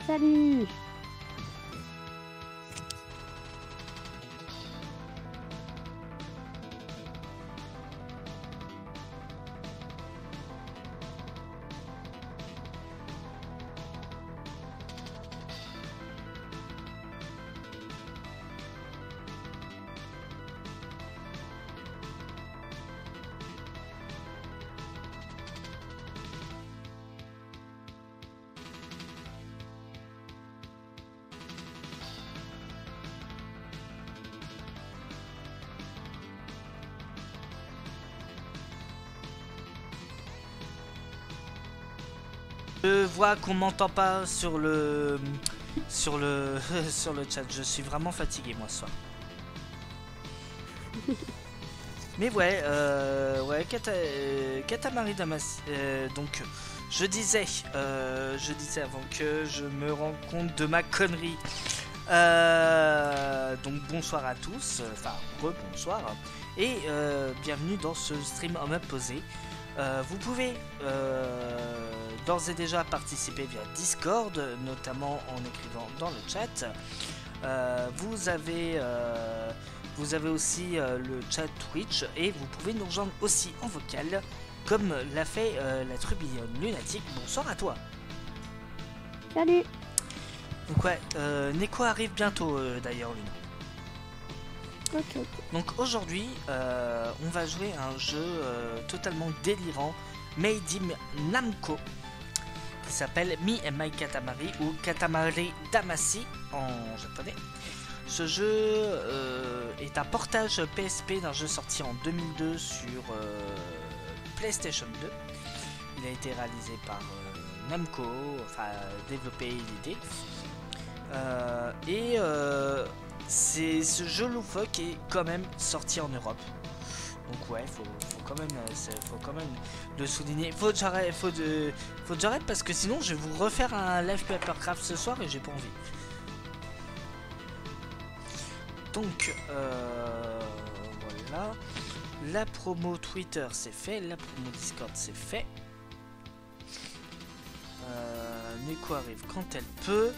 Salut. Je vois qu'on m'entend pas sur le sur le chat. Je suis vraiment fatigué moi ce soir. Mais ouais, Katamari Damacy. Donc je disais avant que je me rende compte de ma connerie. Donc bonsoir à tous, enfin rebonsoir et bienvenue dans ce stream en mode posé. Vous pouvez d'ores et déjà participer via Discord, notamment en écrivant dans le chat. Vous avez aussi le chat Twitch et vous pouvez nous rejoindre aussi en vocal, comme l'a fait la Trubillonne Lunatique. Bonsoir à toi. Salut. Donc ouais, Neko arrive bientôt d'ailleurs Luna. Ok. Donc aujourd'hui, on va jouer à un jeu totalement délirant, made in Namco, qui s'appelle Me and My Katamari ou Katamari Damacy en japonais. Ce jeu est un portage PSP d'un jeu sorti en 2002 sur PlayStation 2. Il a été réalisé par Namco, enfin développé et édité. C'est ce jeu loufoque qui est quand même sorti en Europe. Donc ouais, faut quand même le souligner. Faut que j'arrête parce que sinon je vais vous refaire un live Papercraft ce soir et j'ai pas envie. Donc voilà. La promo Twitter c'est fait, la promo Discord c'est fait. Neko arrive quand elle peut.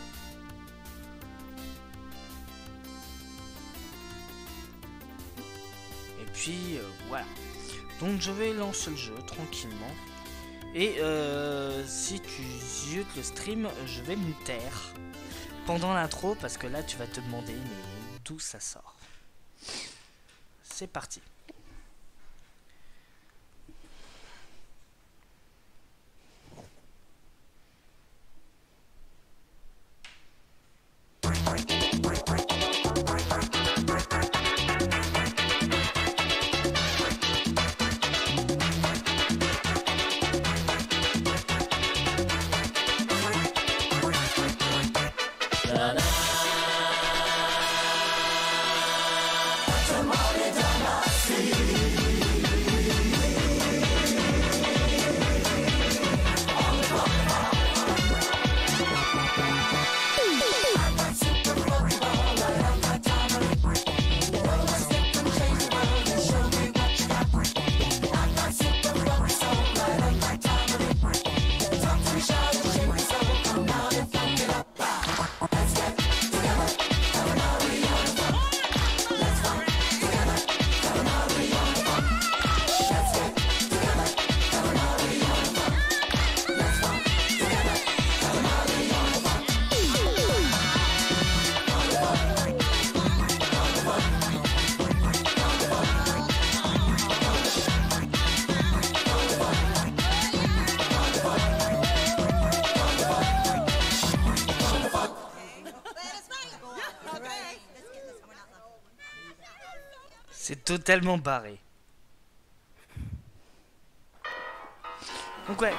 Puis voilà, donc je vais lancer le jeu tranquillement et si tu ziotes le stream, je vais me taire pendant l'intro parce que là tu vas te demander mais d'où ça sort. C'est parti. C'est totalement barré. Donc ouais,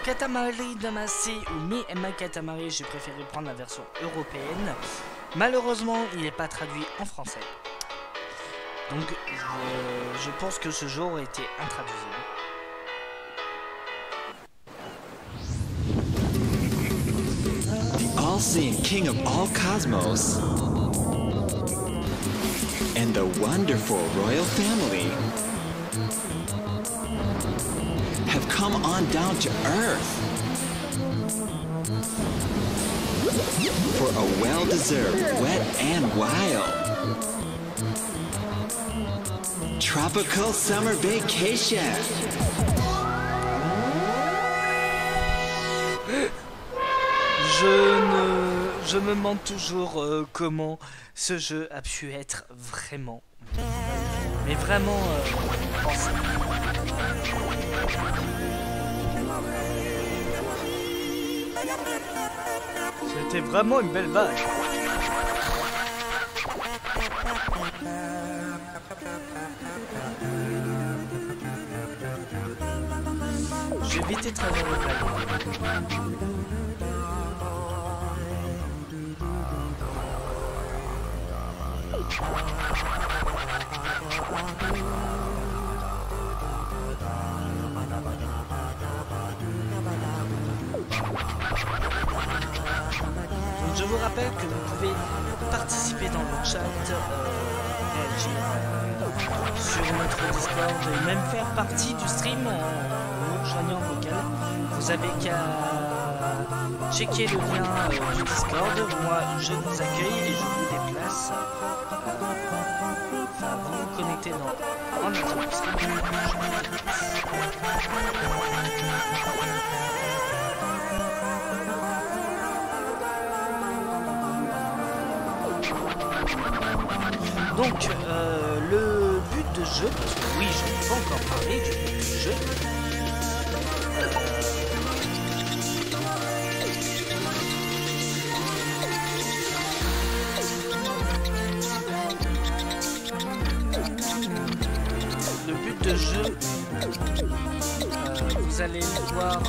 Katamari Damacy ou Me and My Katamari, j'ai préféré prendre la version européenne. Malheureusement, il n'est pas traduit en français. Donc je pense que ce jeu aurait été intraduisible. The all-seeing king of all cosmos and the wonderful royal family have come on down to Earth. for a well-deserved wet and wild tropical summer vacation. Je me demande toujours comment ce jeu a pu être vraiment, mais vraiment pensé. C'était vraiment une belle vague. J'ai vite été travers le vague. Donc je vous rappelle que vous pouvez participer dans le chat, réagir sur notre Discord et même faire partie du stream en nous rejoignant en vocal. Vous avez qu'à checker le lien du Discord. Moi je vous accueille et je vous déplace. Enfin, vous vous connectez en attendant le stream. Je vous déplace. Donc, le but de jeu, parce que oui, je n'ai pas encore parlé du but du jeu. Le but de jeu, vous allez le voir.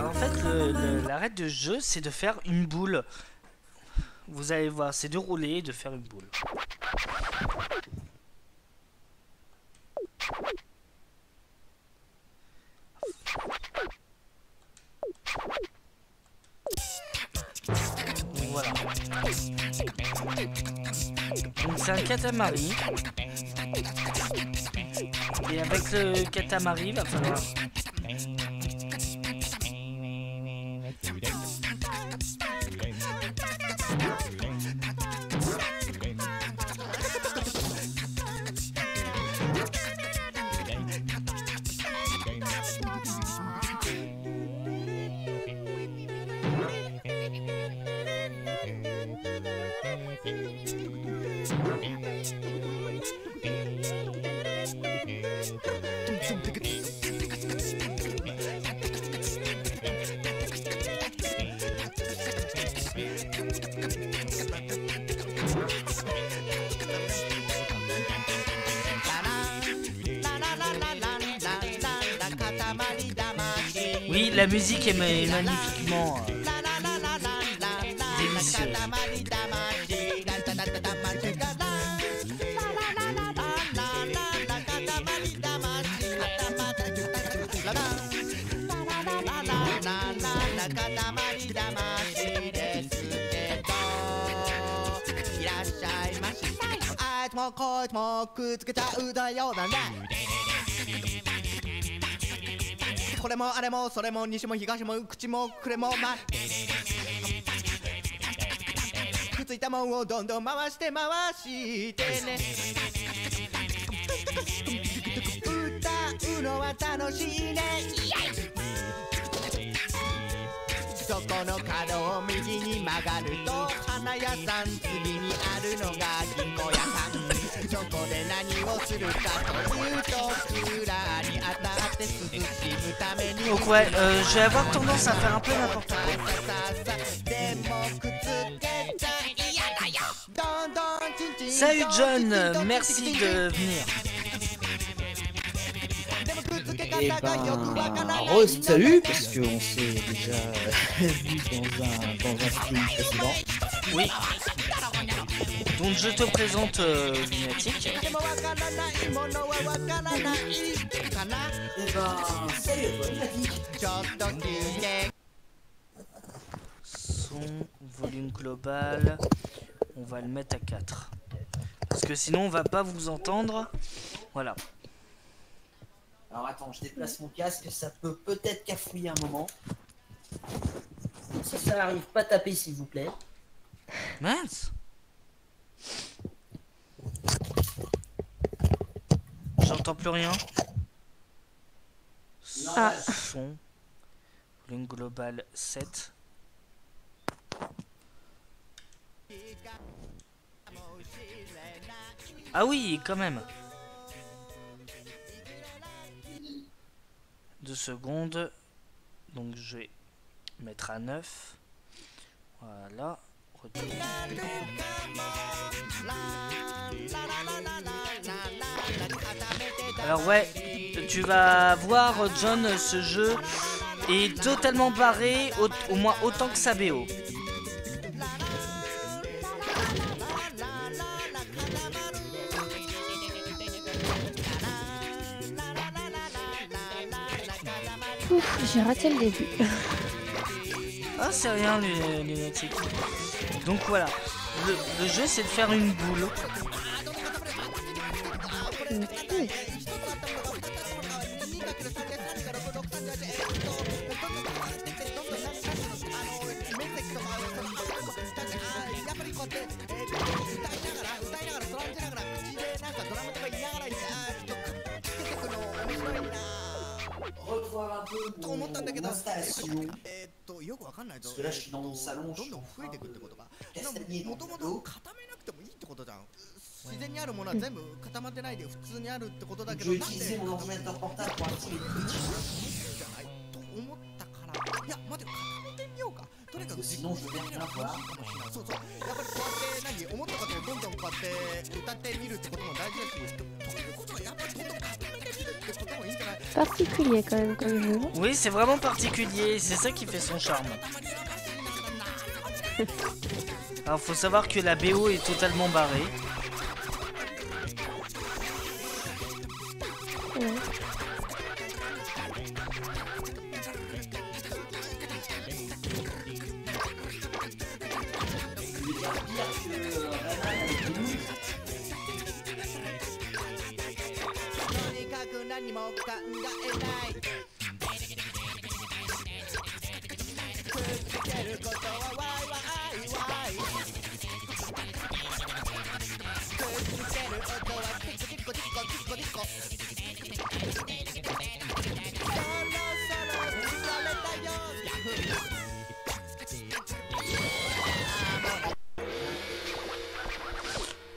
En fait, la règle de jeu, c'est de faire une boule. Vous allez voir, c'est de rouler et de faire une boule. Voilà. Donc c'est un katamari. Et avec le katamari, il va falloir... Oui, la musique est magnifiquement délicieuse.これもあれもそれも西も東も口もくれもまくっついたもんをどんどん回して回してね歌うのは楽しいねそこの角を右に曲がると花屋さん次にあるのが銀行屋さんそこで何をするかというとクーラーに当たって涼しむために Donc ouais, je vais avoir tendance à faire un peu n'importe quoi. Salut John, merci de venir. Et ben, salut, parce qu'on s'est déjà vu dans un stream précédent. Oui. Donc je te présente Lunatic. でもわからないものはわからないかな Eh ben, salut à toi, Lunatic. ちょっと休憩 Son, volume global, on va le mettre à 4. Parce que sinon on va pas vous entendre. Voilà. Alors attends, je déplace mon casque, ça peut peut-être cafouiller un moment. Si ça arrive, pas taper s'il vous plaît. Mince. J'entends plus rien. Ah. Son, volume global 7. Ah oui, quand même. 2 secondes. Donc je vais mettre à 9. Voilà. Retour. Alors ouais, tu vas voir John, ce jeu est totalement barré, au moins autant que sa BO. Ouf, j'ai raté le début. Ah c'est rien Lunatic. Donc voilà, le jeu c'est de faire une boule. Revoir un peu mon installation. よくわかんないぞ Parce que là, je suis dans mon salon, ど je んどん suis 増えていくってことか castagnier も dans とも le と dos. 固めなくてもいいってことじゃん自然にあるものは全部固まってないで普通にあるってことだけ Je ど vais なんで utiliser mon ordinateur portable pour activer le Twitch. じゃないと思ったからいや待てよ固めてみようかとにかく Parce que sinon, je vais rien voir. そうそうやっぱりこうやって何思ったことをどんどんこうやって歌ってみるってことも大事だしということはやっぱりどんどん固めてみるってこともいいんじゃない Particulier quand même comme jeu. Oui, c'est vraiment particulier, c'est ça qui fait son charme. Alors faut savoir que la BO est totalement barrée. Ouais.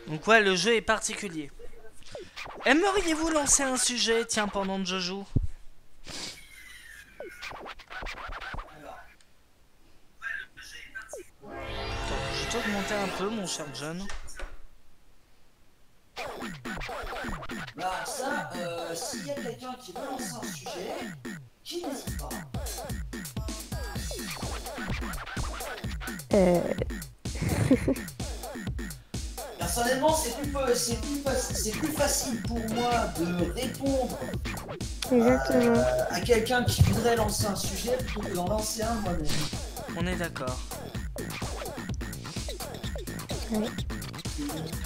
Donc ouais, le jeu est particulier. Aimeriez-vous lancer un sujet, tiens, pendant que je joue? Attends, je vais t'augmenter un peu, mon cher John. Bah ça, s'il y a quelqu'un qui veut lancer un sujet, qui n'hésite pas. Personnellement, c'est plus facile pour moi de répondre Exactement. à quelqu'un qui voudrait lancer un sujet plutôt que d'en lancer un moi-même. On est d'accord. Ouais.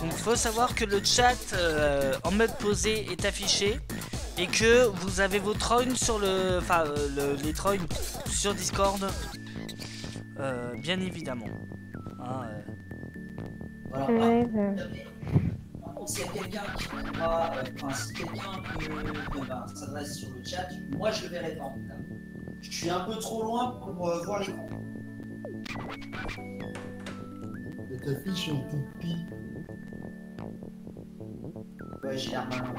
Donc faut savoir que le chat en mode posé est affiché et que vous avez vos trolls sur le... Enfin, les trolls sur Discord. Bien évidemment. Hein, Voilà. Ouais, bah. Par contre, s'il y a quelqu'un qui pourra, si quelqu'un s'adresse sur le chat, moi je le verrai pas en tout cas. Je suis un peu trop loin pour voir l'écran. Cette affiche en toupie. Ouais, j'ai l'air malin.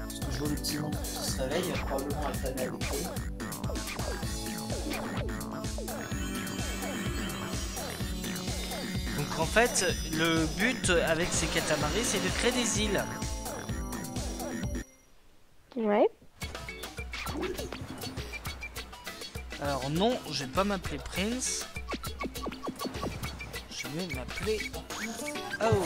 C'est toujours le petit monstre qui se réveille, probablement avec la main avec lui. Donc Donc en fait, le but avec ces catamarans, c'est de créer des îles. Ouais. Alors non, je vais pas m'appeler Prince. Je vais m'appeler... Oh.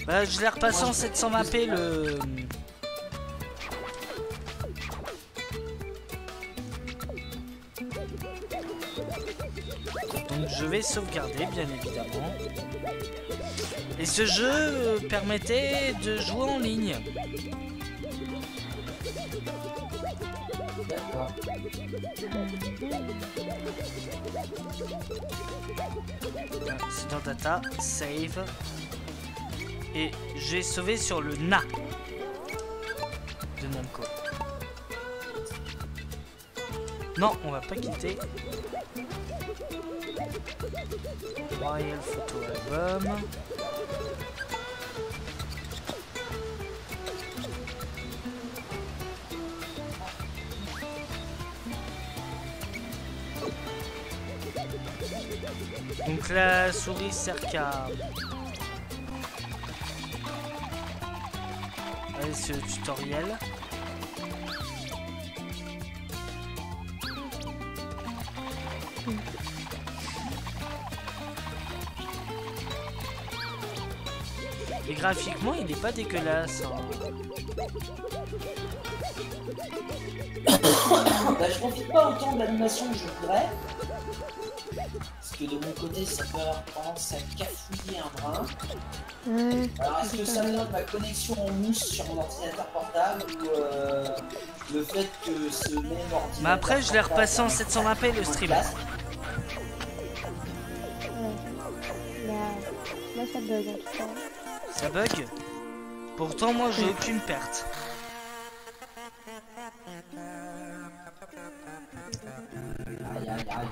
Bah, je l'ai repassé en 720p le... Donc je vais sauvegarder bien évidemment. Et ce jeu permettait de jouer en ligne. D'accord. C'est dans Data, Save. Et j'ai sauvé sur le NA de Namco. Non, on va pas quitter. Royal Photo Album. Donc la souris Cerca. Allez, ce tutoriel. Et graphiquement, il n'est pas dégueulasse. Hein. Bah, je profite pas autant de l'animation que je voudrais. Parce que de mon côté, ça peut avoir tendance à cafouiller un brin. Ouais. Alors, est-ce que ça vient de ma connexion en mousse sur mon ordinateur portable ou le fait que ce même ordinateur. Mais après, je l'ai repassé en 720p le stream. Ouais. Là, ça bug en tout cas. Ça bug. Pourtant, moi, j'ai aucune perte. Aïe, aïe, aïe.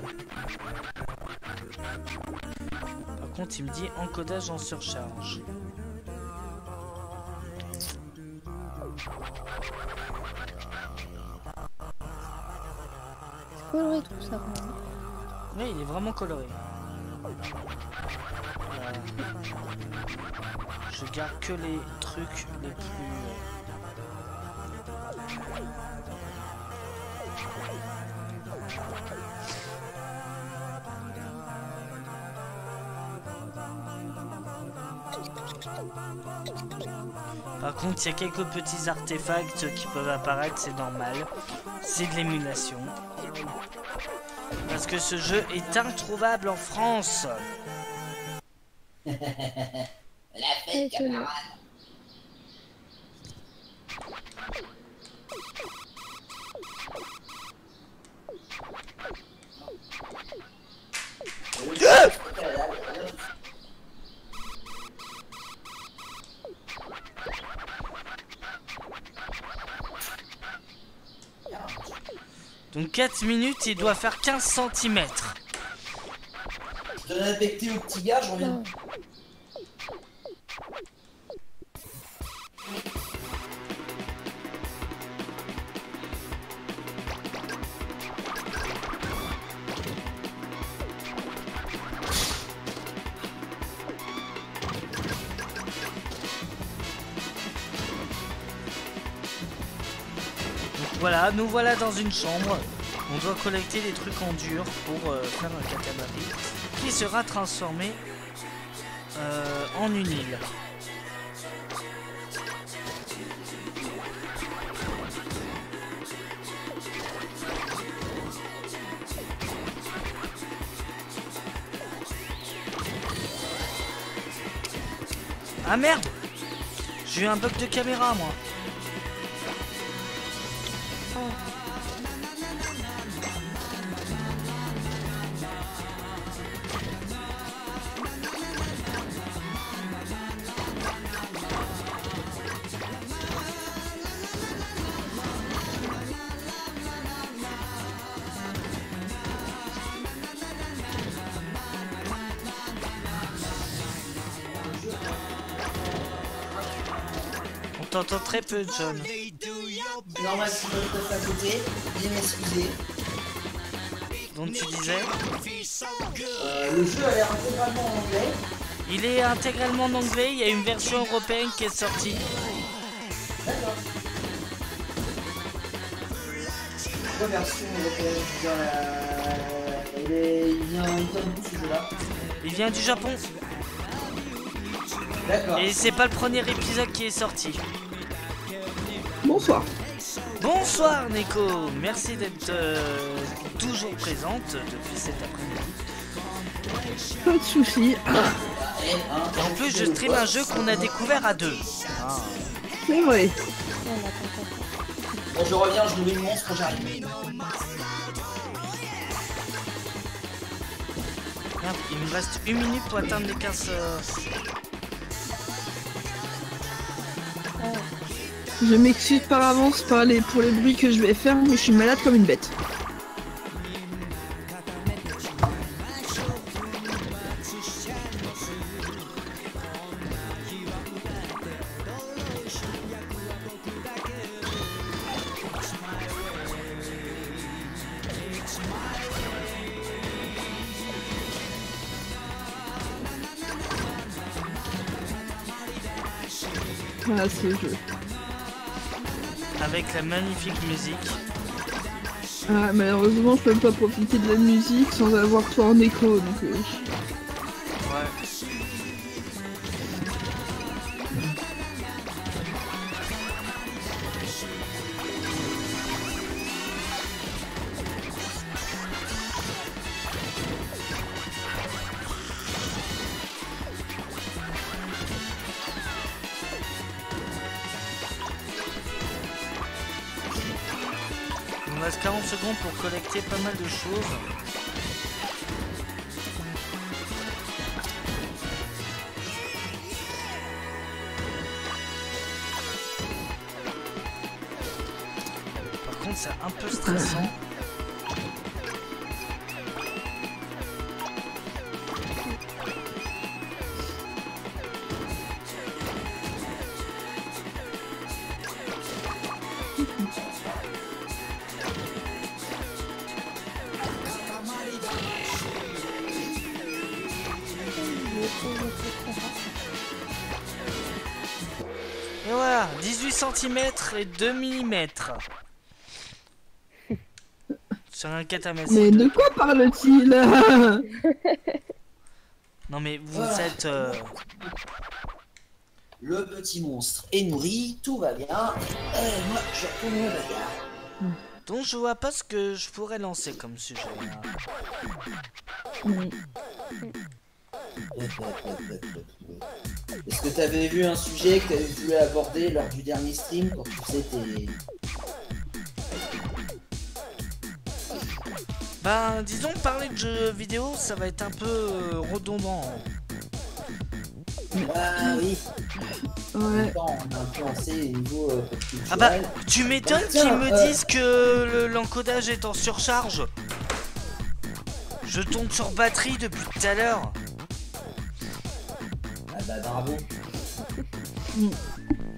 Par contre, il me dit encodage en surcharge. C'est coloré tout ça. Quand même. Oui, il est vraiment coloré. Je garde que les trucs les plus... Par contre, il y a quelques petits artefacts qui peuvent apparaître, c'est normal. C'est de l'émulation. Parce que ce jeu est introuvable en France. La fête, Étonnant. camarade. Donc 4 minutes, il doit faire 15 cm. Je donne un becté au petit gars, j'en reviens. Voilà, nous voilà dans une chambre. On doit collecter des trucs en dur pour faire un katamari qui sera transformé en une île. Ah merde! J'ai eu un bug de caméra moi. On t'entend très peu, John. C'est normal si je me passe à côté. Veuillez m'excuser. Donc tu disais, Le jeu a l'air intégralement en anglais. il est intégralement en anglais, il y a une version européenne qui est sortie. D'accord. Pourquoi version européenne? Je veux dire, il vient d'où ce jeu-là? Il vient du Japon. D'accord. Et c'est pas le premier épisode qui est sorti. Bonsoir. Bonsoir Neko, merci d'être toujours présente depuis cet après-midi. Pas de soucis. Et en plus je stream un jeu qu'on a découvert à deux. Ah. C'est vrai. Bon, je reviens, je nourris le monstre quand j'arrive. Merde, il me reste 1 minute pour atteindre les 15... Je m'excuse par avance pour les bruits que je vais faire, mais je suis malade comme une bête. Voilà, c'est le jeu. Avec la magnifique musique. Ah, malheureusement, je peux pas profiter de la musique sans avoir toi en écho, donc... Ouais. Il me reste 40 secondes pour collecter pas mal de choses. Par contre, c'est un peu stressant. Et voilà, 18 cm et 2 mm. Sur un katamari. Mais de quoi parle-t-il? Non mais vous Voilà. êtes... Le petit monstre est nourri, tout va bien. Et moi, je retourne à la bagarre. Donc je vois pas ce que je pourrais lancer comme sujet. Est-ce que t'avais vu un sujet que t'avais voulu aborder lors du dernier stream quand tu faisais tes... Ben disons parler de jeux vidéo ça va être un peu redondant. Ah oui, Ouais. on a un peu lancé au niveau culturel. Ah bah tu m'étonnes Tiens, qu'ils me disent que l'encodage est en surcharge. Je tombe sur batterie depuis tout à l'heure. Ah bah bravo.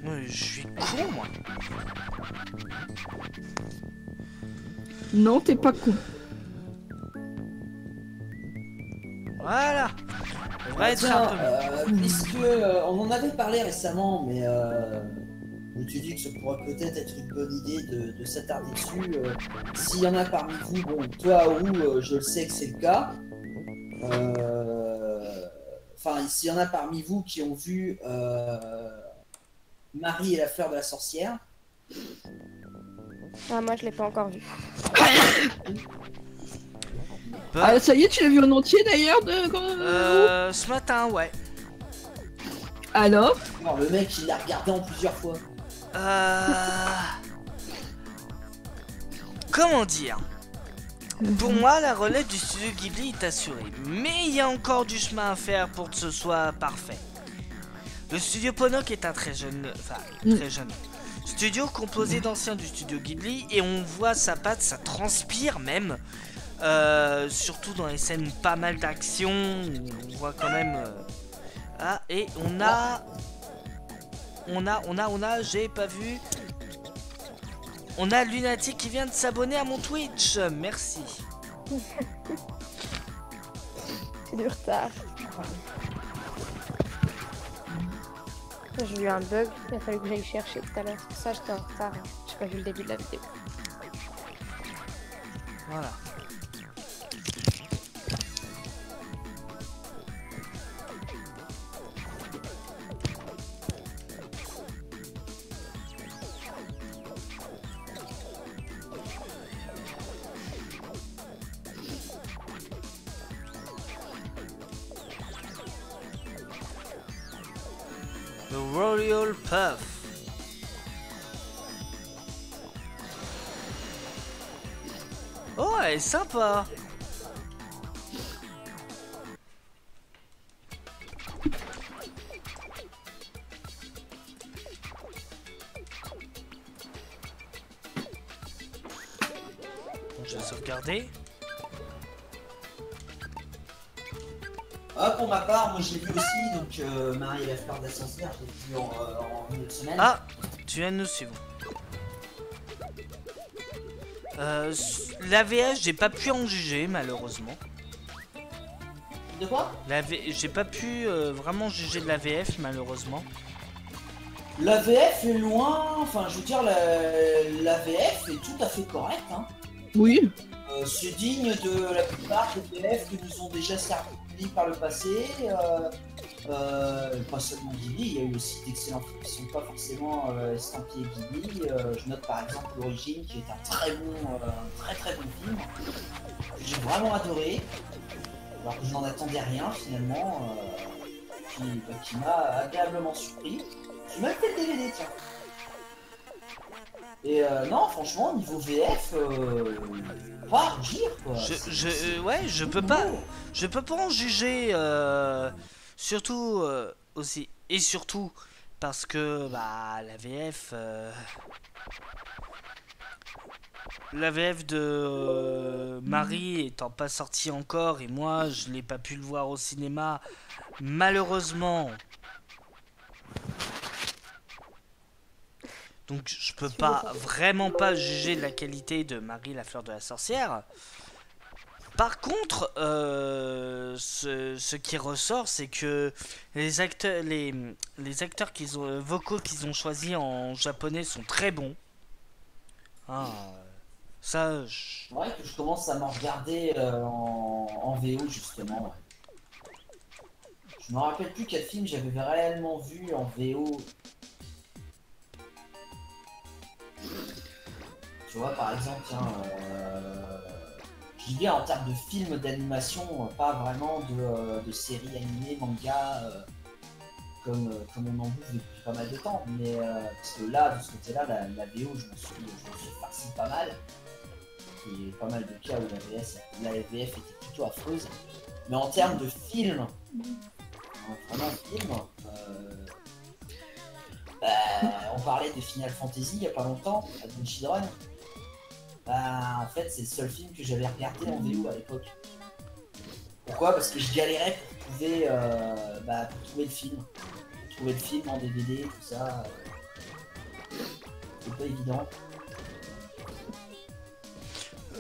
Ouais, je suis con moi. Non, t'es pas con. Voilà. On devrait être Tiens, un peu mieux. puisque on en avait parlé récemment, mais je me suis dit que ça pourrait peut-être être une bonne idée de s'attarder dessus. S'il y en a parmi vous, bon, toi ou je le sais que c'est le cas. Enfin, s'il y en a parmi vous qui ont vu Marie et la fleur de la sorcière. Ah, moi, je l'ai pas encore vu. Ah, ça y est, tu l'as vu en entier d'ailleurs Ce matin, ouais. Alors? Non, le mec il l'a regardé en plusieurs fois. Comment dire? Pour moi, la relève du studio Ghibli est assurée, mais il y a encore du chemin à faire pour que ce soit parfait. Le studio Ponok est un très jeune studio composé d'anciens du studio Ghibli et on voit sa patte, ça transpire même, surtout dans les scènes pas mal d'action, on voit quand même. Ah, et on a, j'ai pas vu. On a Lunatic qui vient de s'abonner à mon Twitch. Merci. C'est du retard. J'ai eu un bug, il a fallu que j'aille chercher tout à l'heure. C'est pour ça que j'étais en retard. J'ai pas vu le début de la vidéo. Voilà. The Royal Puff. Oh, elle est sympa. Bon, je vais sauvegarder. Ah, pour ma part, moi je l'ai vu aussi, donc Marie et la fleur de la sorcière, je l'ai vu en une semaine. Ah, tu viens de nous suivre. La VF, j'ai pas pu en juger malheureusement. De quoi? J'ai pas pu vraiment juger de la VF malheureusement. La VF est loin, enfin je veux dire, la VF est tout à fait correcte. Hein. Oui. C'est digne de la plupart des VF qui nous ont déjà servi par le passé. Pas seulement Ghibli, il y a eu aussi d'excellents films qui ne sont pas forcément estampillés Ghibli. Je note par exemple L'Origine qui est un très très bon film. J'ai vraiment adoré, alors que je n'en attendais rien finalement, qui m'a agréablement surpris. J'ai même fait le DVD, tiens. Et non, franchement, niveau VF, pas à rougir quoi. Ouais, je peux pas en juger, surtout aussi, et surtout parce que bah la VF de Marie étant pas sortie encore et moi je l'ai pas pu le voir au cinéma malheureusement. Donc je peux vraiment pas juger de la qualité de Marie la fleur de la sorcière. Par contre, ce qui ressort, c'est que les acteurs vocaux qu'ils ont choisis en japonais sont très bons. Ah, ça. Ouais, que je commence à m'en regarder en VO justement. Ouais. Je me rappelle plus quel film j'avais réellement vu en VO. Tu vois, par exemple, tiens, je dis bien en termes de films d'animation, pas vraiment de séries animées, manga, comme on en bouffe depuis pas mal de temps. Mais parce que là, de ce côté-là, la VO, je m'en suis farci pas mal. Il y a pas mal de cas où la VF était plutôt affreuse. Mais en termes de films, vraiment film, on parlait de Final Fantasy il y a pas longtemps, Advent Children. Bah, en fait, c'est le seul film que j'avais regardé en VO à l'époque. Pourquoi? Parce que je galérais pour trouver le film. Pour trouver le film en DVD, tout ça. C'est pas évident.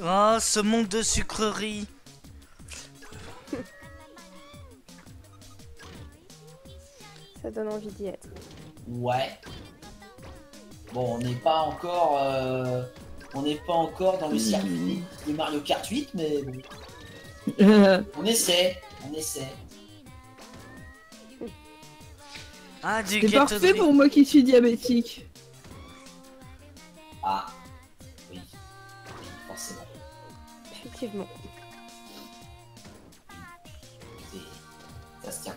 Oh, ce monde de sucreries. Ça donne envie d'y être. Ouais. Bon, on n'est pas encore dans le circuit de Mario Kart 8, mais bon. On essaie. Ah, du C'est gâteau parfait de pour moi qui suis diabétique. Ah, oui, forcément. Effectivement. Ça se tient.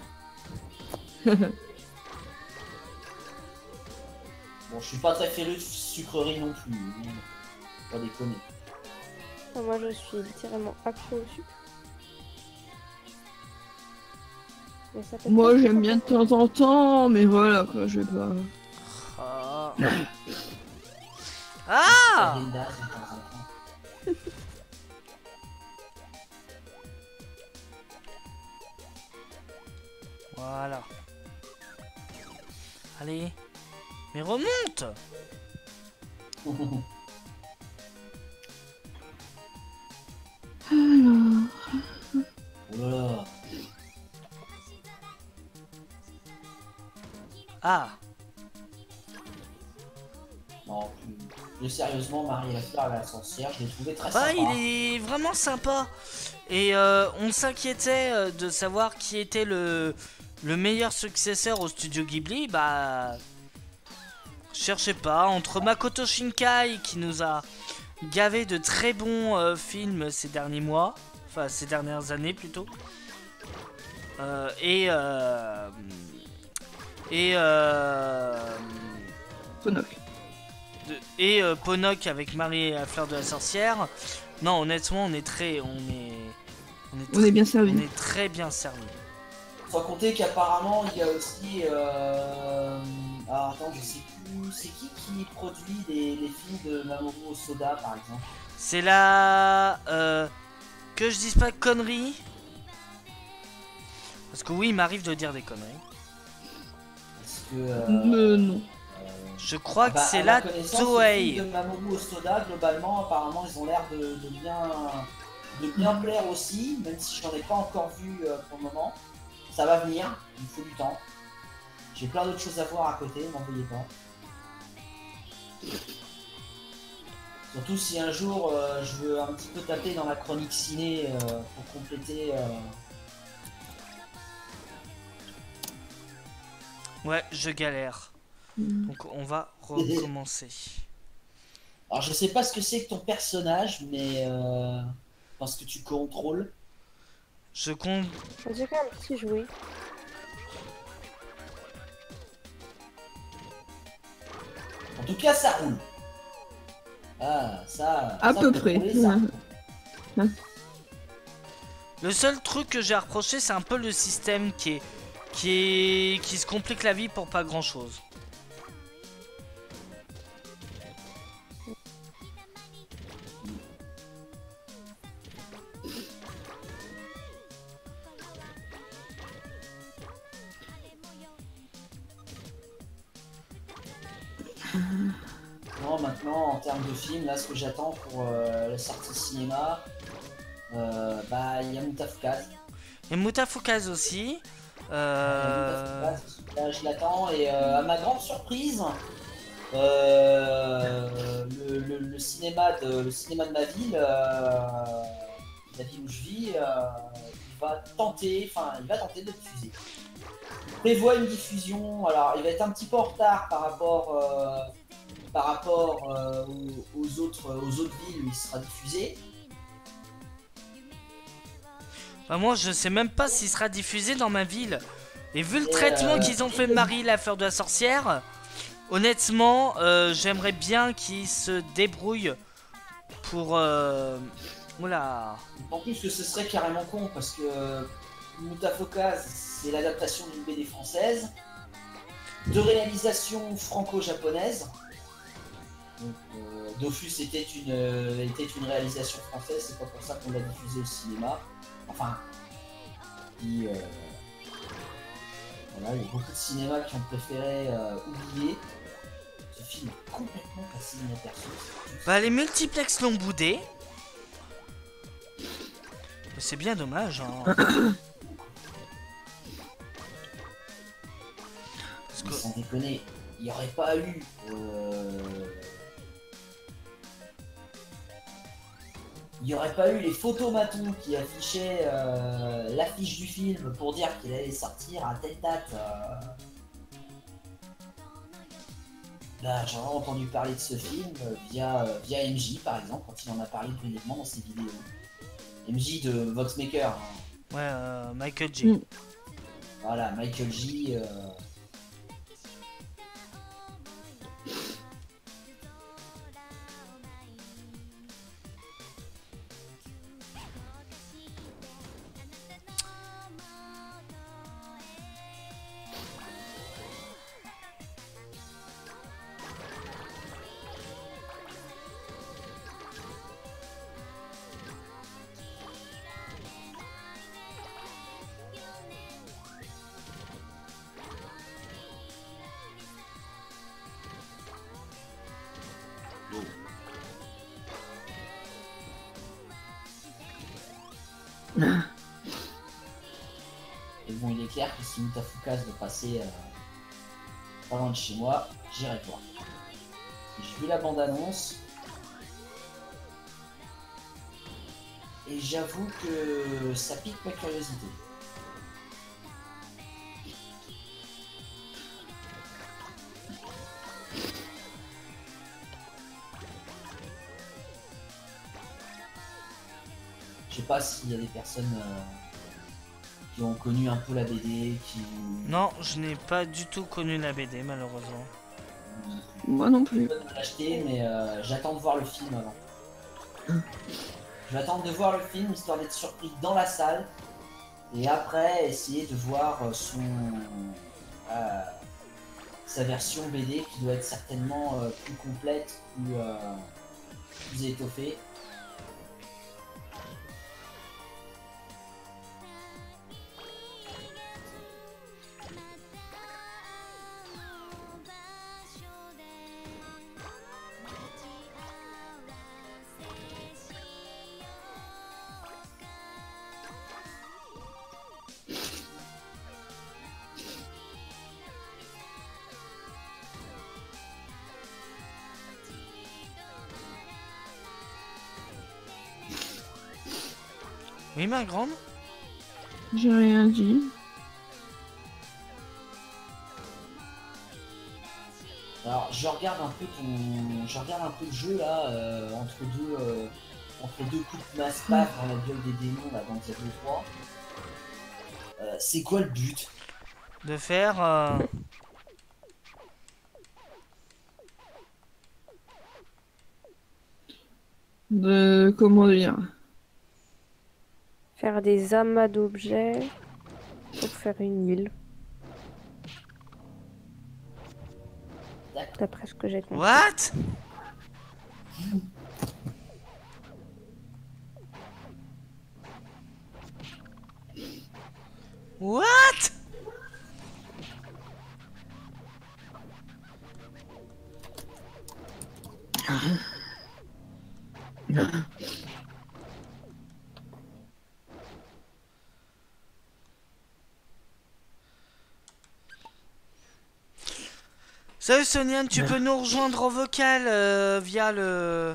Bon, je suis pas très féru de sucreries non plus. Pas déconner. Enfin, moi, je suis littéralement accro au sucre. Mais ça fait Moi pas j'aime trop bien de plaisir. temps en temps, mais voilà quoi, je vais pas. Ah. Ah, Linda, de temps en temps. voilà. Allez. Mais remonte. Ah, Non, plus sérieusement, Marie la fleur à la sorcière, je l'ai trouvé très bah sympa. il est vraiment sympa. Et on s'inquiétait de savoir qui était le meilleur successeur au studio Ghibli. Bah, cherchez pas. Entre Makoto Shinkai qui nous a gavé de très bons films ces derniers mois, enfin ces dernières années plutôt, et Ponok. Ponok avec Marie et la fleur de la sorcière. Non, honnêtement, on est On est bien servi. on est très bien servi. Sans compter qu'apparemment, il y a aussi... Ah, attends, je sais plus... C'est qui produit les films de Mamoru Hosoda, par exemple? C'est la... que je dise pas de conneries. Parce que oui, il m'arrive de dire des conneries. Parce que... Non. Je crois que bah, c'est à ma la connaissance, les Toei. films de Mamoru Hosoda, globalement, apparemment, ils ont l'air de bien plaire aussi, même si j'en ai pas encore vu pour le moment. Ça va venir, il me faut du temps. J'ai plein d'autres choses à voir à côté, m'en veuillez pas. Surtout si un jour je veux un petit peu taper dans la chronique ciné pour compléter. Ouais, je galère. Donc on va recommencer. Alors je sais pas ce que c'est que ton personnage, mais parce que tu contrôles. Je compte. On dirait un petit jouet. En tout cas, ça roule. Ah, ça. À ça peu peut près. rouler, ça. Le seul truc que j'ai à reprocher, c'est un peu le système qui se complique la vie pour pas grand chose. Non, maintenant, en termes de film, là, ce que j'attends pour la sortie cinéma, bah, il y a Mutafukaz. Et Mutafukaz aussi. Là, je l'attends et à ma grande surprise, le cinéma de ma ville, la ville où je vis, il va tenter de le diffuser. Il prévoit une diffusion. Alors, il va être un petit peu en retard par rapport aux autres villes où il sera diffusé. Bah moi je sais même pas s'il sera diffusé dans ma ville. Et vu le traitement qu'ils ont fait de Marie la fleur de la sorcière, honnêtement j'aimerais bien qu'ils se débrouillent pour... Oula. En plus que ce serait carrément con parce que Mutafukaz c'est l'adaptation d'une BD française de réalisation franco-japonaise. Donc, Dofus était une réalisation française, c'est pas pour ça qu'on l'a diffusé au cinéma. Enfin, voilà, il y a beaucoup de cinémas qui ont préféré oublier. Ce film est complètement passé inaperçu. Bah les multiplex l'ont boudé. C'est bien dommage hein. Parce que... Sans déconner, il n'y aurait pas eu les photomatons qui affichaient l'affiche du film pour dire qu'il allait sortir à telle date. Là, j'ai vraiment entendu parler de ce film via MJ par exemple, quand il en a parlé brièvement dans ses vidéos. MJ de Voxmaker. Hein. Ouais, Michael J. Voilà, Michael J. Et bon, il est clair que si Mutafukaz veut passer pas loin de chez moi, j'irai voir. J'ai vu la bande-annonce. Et j'avoue que ça pique ma curiosité. Je sais pas s'il y a des personnes qui ont connu un peu la BD, qui... Non, je n'ai pas du tout connu la BD, malheureusement. Moi non plus. Je peux l'acheter, mais j'attends de voir le film avant. Je vais attendre de voir le film, histoire d'être surpris dans la salle. Et après, essayer de voir sa version BD, qui doit être certainement plus complète, plus étoffée. Oui, ma grande? J'ai rien dit. Alors, je regarde un peu le jeu là, entre deux coups de masse-pack dans la gueule des démons là dans Diablo 3. C'est quoi le but? De faire... De comment dire? Faire des amas d'objets pour faire une île. D'après ce que j'ai compris. What? What? Salut Soniane, tu peux nous rejoindre en vocal via le...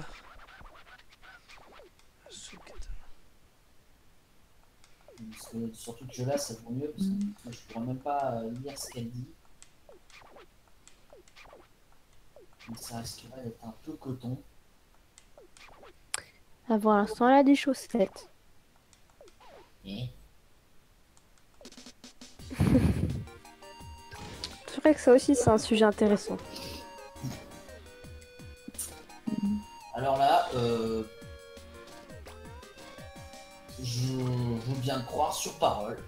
Parce que surtout que là ça vaut mieux parce que moi, je pourrais même pas lire ce qu'elle dit. Donc ça risquerait d'être un peu coton. Ah, pour l'instant, elle a des chaussettes. Et... C'est vrai que ça aussi, c'est un sujet intéressant. Alors là, je veux bien le croire sur parole.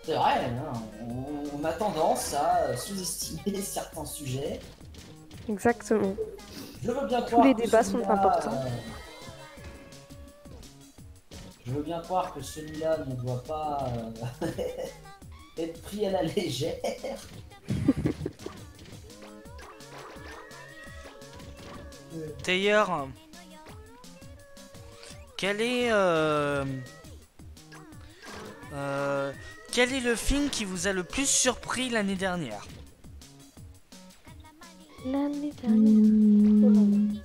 C'est vrai, hein, on a tendance à sous-estimer certains sujets. Exactement. Je veux bien croire les que débats sont celui-là, importants. Je veux bien croire que celui-là ne doit pas être pris à la légère. D'ailleurs, quel est le film qui vous a le plus surpris l'année dernière? L'année dernière.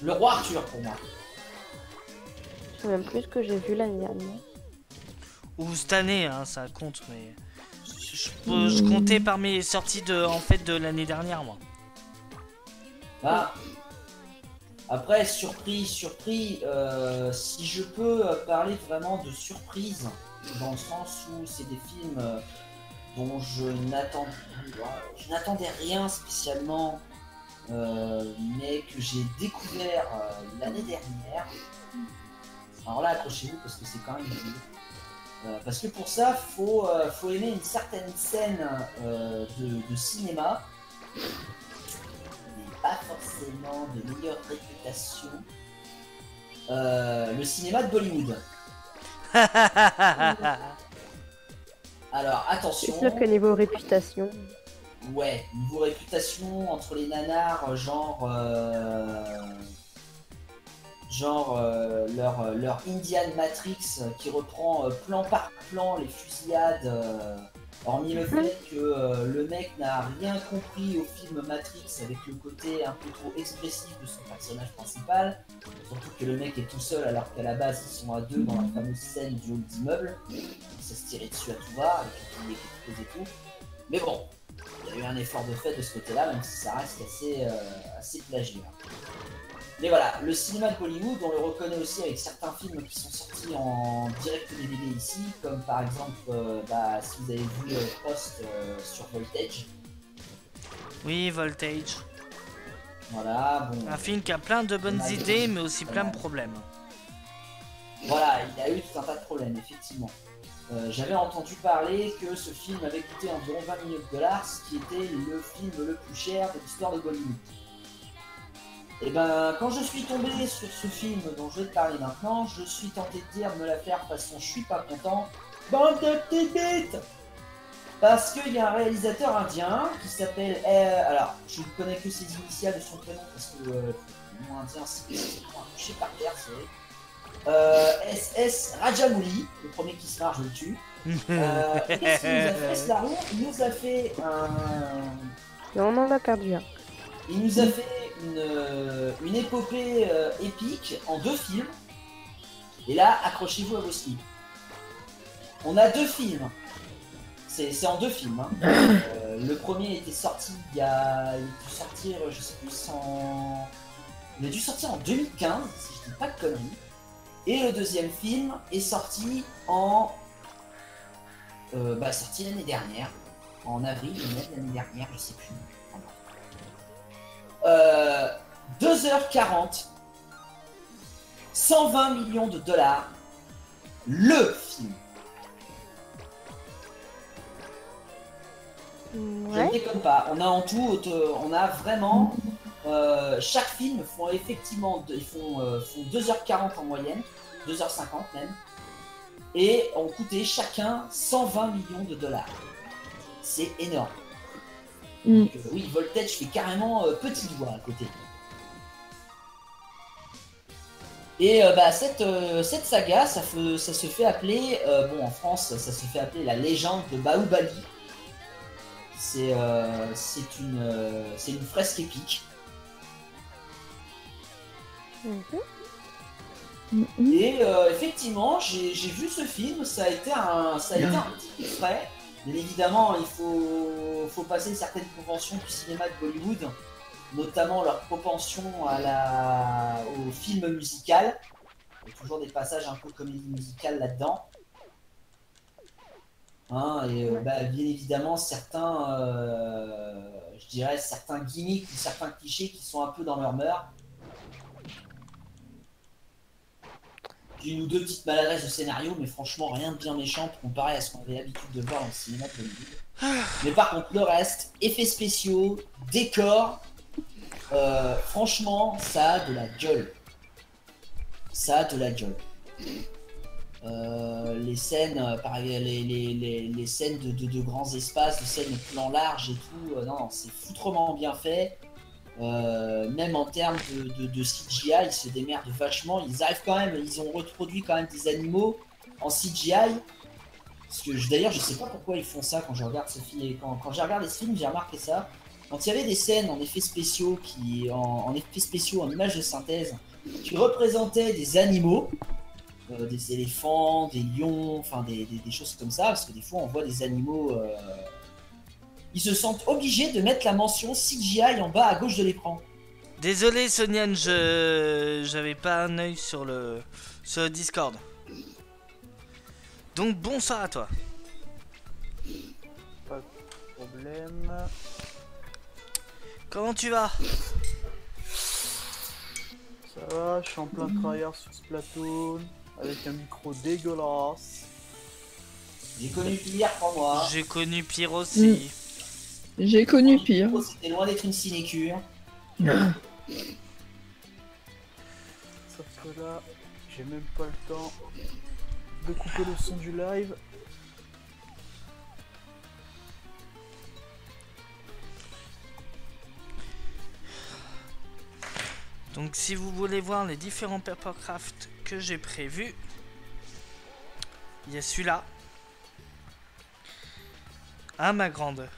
Le roi Arthur pour moi. Je sais même plus ce que j'ai vu l'année dernière. Ou cette année, hein, ça compte, mais je comptais par mes sorties de l'année dernière, moi. Bah, après, surpris, si je peux parler vraiment de surprise, dans le sens où c'est des films dont je n'attendais rien spécialement, mais que j'ai découvert l'année dernière. Alors là, accrochez-vous parce que c'est quand même parce que pour ça, faut aimer une certaine scène de cinéma. Pas forcément de meilleure réputation. Le cinéma de Bollywood. Alors attention. C'est sûr que niveau réputation. Ouais, niveau réputation entre les nanars, genre genre leur Indian Matrix qui reprend plan par plan les fusillades, hormis le fait que le mec n'a rien compris au film Matrix avec le côté un peu trop expressif de son personnage principal, surtout que le mec est tout seul alors qu'à la base ils sont à deux dans la fameuse scène du hall d'immeuble, ça se tirait dessus à tout va, avec un pilier qui explose et tout. Mais bon, il y a eu un effort de fait de ce côté-là, même si ça reste assez plagiat. Mais voilà, le cinéma de Bollywood, on le reconnaît aussi avec certains films qui sont sortis en direct DVD ici, comme par exemple, si vous avez vu Post sur Voltage. Oui, Voltage. Voilà, bon. Un film qui a plein de bonnes idées, mais aussi plein de problèmes. Voilà, il a eu tout un tas de problèmes, effectivement. J'avais entendu parler que ce film avait coûté environ 20 millions de dollars, ce qui était le film le plus cher de l'histoire de Bollywood. Et ben, quand je suis tombé sur ce film dont je vais te parler maintenant, je suis tenté de dire me la faire façon je suis pas content, bande de petites bites. Parce qu'il y a un réalisateur indien qui s'appelle... alors, je ne connais que ses initiales de son prénom parce que le nom indien c'est touché par terre, c'est... SS Rajamouli, le premier qui se marre, je le tue. Qu'est-ce qu'il nous a fait, ce larron? Il nous a fait un... On en a perdu un. Il nous a fait une épopée épique en 2 films. Et là, accrochez-vous à vos slips. On a 2 films. C'est en 2 films. Hein. Le premier était sorti il a dû sortir, je sais plus, il a dû sortir en 2015, si je dis pas de conneries. Et le deuxième film est sorti sorti l'année dernière, en avril, l'année dernière, je sais plus. 2h40, 120 millions de dollars, le film. Je ne déconne pas. On a en tout, on a vraiment chaque film font effectivement, font 2h40 en moyenne, 2h50 même, et ont coûté chacun 120 millions de dollars. C'est énorme. Donc, oui, Voltage fait carrément petit doigt à côté. Et cette saga, ça se fait appeler, en France, ça se fait appeler la légende de Bahubali. C'est une fresque épique. Et effectivement, j'ai vu ce film, ça a été un petit coup frais. Bien évidemment, il faut passer certaines conventions du cinéma de Bollywood, notamment leur propension au film musical. Il y a toujours des passages un peu comédie musicale là-dedans. Hein, et bien évidemment, certains gimmicks ou certains clichés qui sont un peu dans leur mœurs. Une ou 2 petites maladresses de scénario, mais franchement rien de bien méchant comparé à ce qu'on avait l'habitude de voir dans le cinéma de Bollywood. Mais par contre le reste, effets spéciaux, décors, franchement ça a de la gueule. Ça a de la gueule. Les scènes, pareil, les scènes de grands espaces, de scènes de plan large et tout, non, c'est foutrement bien fait. Même en termes de CGI, ils se démerdent vachement. Ils arrivent quand même, ils ont reproduit quand même des animaux en CGI. Parce que d'ailleurs, je sais pas pourquoi ils font ça quand je regarde ce film. Quand j'ai regardé ce film, j'ai remarqué ça. Quand il y avait des scènes en effets spéciaux, en effets spéciaux, en images de synthèse, qui représentaient des animaux, des éléphants, des lions, enfin des choses comme ça, parce que des fois on voit des animaux. Ils se sentent obligés de mettre la mention CGI en bas à gauche de l'écran. Désolé Soniane, j'avais pas un œil sur le Discord. Donc bonsoir à toi. Pas de problème. Comment tu vas? Ça va, je suis en plein tryhard sur Splatoon, avec un micro dégueulasse. J'ai connu pire pour moi. J'ai connu pire aussi. J'ai connu pire. C'était loin d'être une sinécure. Sauf que là, j'ai même pas le temps de couper le son du live. Donc si vous voulez voir les différents papercraft que j'ai prévus, il y a celui-là. Ah ma grande.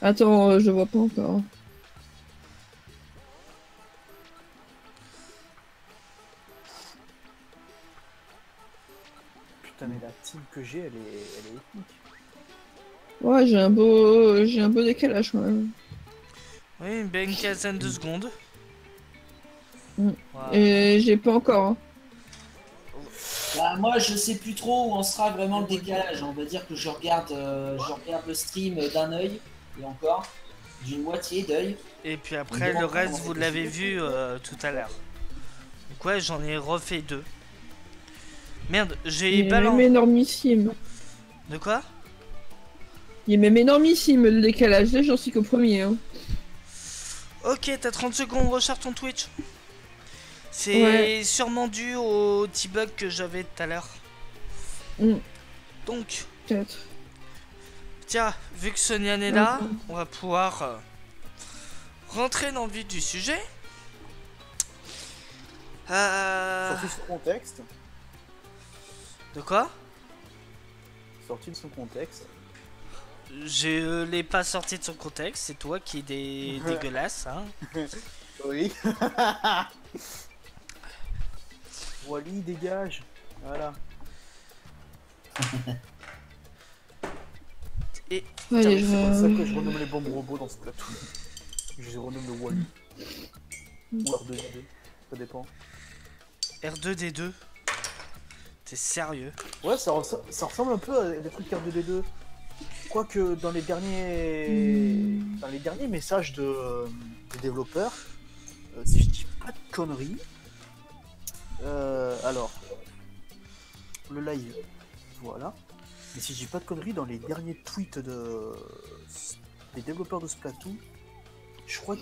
Attends, je vois pas encore. Putain, mais la team que j'ai, elle est ethnique. Ouais, j'ai un beau décalage quand même. Oui, ben une quinzaine de secondes. Mm. Voilà. Et j'ai pas encore. Hein. Bah, moi, je sais plus trop où en sera vraiment le décalage. On va dire que je regarde le stream d'un œil, et encore, d'une moitié d'œil. Et puis après, le reste, vous l'avez vu tout à l'heure. Donc ouais, j'en ai refait 2. Merde, j'ai Il est même balancé... énormissime. De quoi? Il est même énormissime le décalage. Là, j'en suis qu'au premier. Hein. Ok, t'as 30 secondes, recharge ton Twitch. C'est Ouais. sûrement dû au petit bug que j'avais tout à l'heure. Mm. Donc, Peut-être. tiens, vu que Sonia est là, on va pouvoir rentrer dans le vif du sujet. Sorti de son contexte. De quoi? Sorti de son contexte. Je l'ai pas sorti de son contexte, c'est toi qui es dégueulasse, hein. Oui. Wally, dégage. Voilà. Et Allez, C'est comme ça je... que je renomme les bombes robots dans ce plateau. Je les renomme le Wally. Ou R2D2. Ça dépend. R2D2. T'es sérieux? Ouais, ça ressemble un peu à des trucs R2D2. Quoique dans les derniers messages des développeurs, si je dis pas de conneries, alors le live, voilà. Mais si je dis pas de conneries, dans les derniers tweets des développeurs de Splatoon, je crois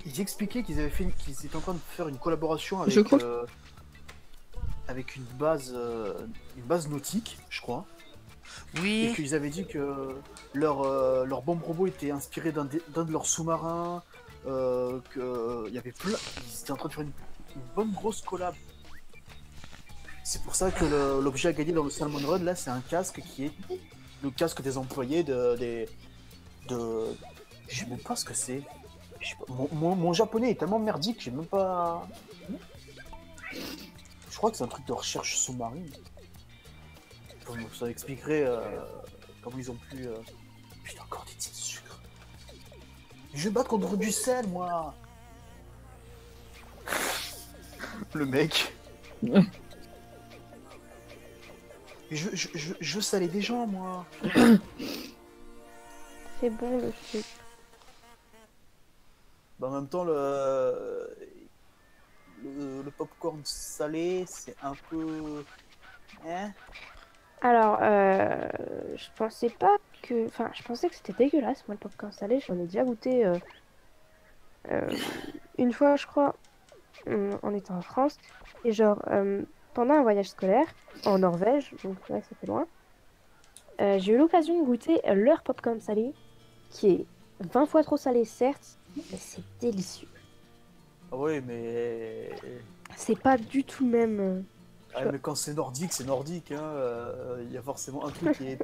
ils expliquaient qu'ils étaient en train de faire une collaboration avec, avec une base nautique, je crois. Oui. Et qu'ils avaient dit que leur bombe robot était inspiré d'un de leurs sous-marins, qu'il y avait plein. Ils étaient en train de faire une bonne grosse collab. C'est pour ça que l'objet à gagner dans le Salmon Run, là, c'est un casque qui est le casque des employés Je sais même pas ce que c'est. Mon japonais est tellement merdique que j'ai même pas. Je crois que c'est un truc de recherche sous-marine. Ça expliquerait comment ils ont pu. Putain, encore des petits sucres. Je vais battre contre du sel, moi. Le mec. Je veux saler des gens, moi. C'est bon le sucre. Bah, en même temps, le popcorn salé, c'est un peu. Hein? Alors, je pensais pas que... Enfin, je pensais que c'était dégueulasse, moi, le popcorn salé. J'en ai déjà goûté une fois, je crois, en étant en France. Et genre, pendant un voyage scolaire, en Norvège, donc ouais, ça fait loin, j'ai eu l'occasion de goûter leur popcorn salé, qui est 20 fois trop salé, certes, mais c'est délicieux. Ah ouais, mais. C'est pas du tout le même... Ah, mais quand c'est nordique, hein. Y a forcément un truc qui est.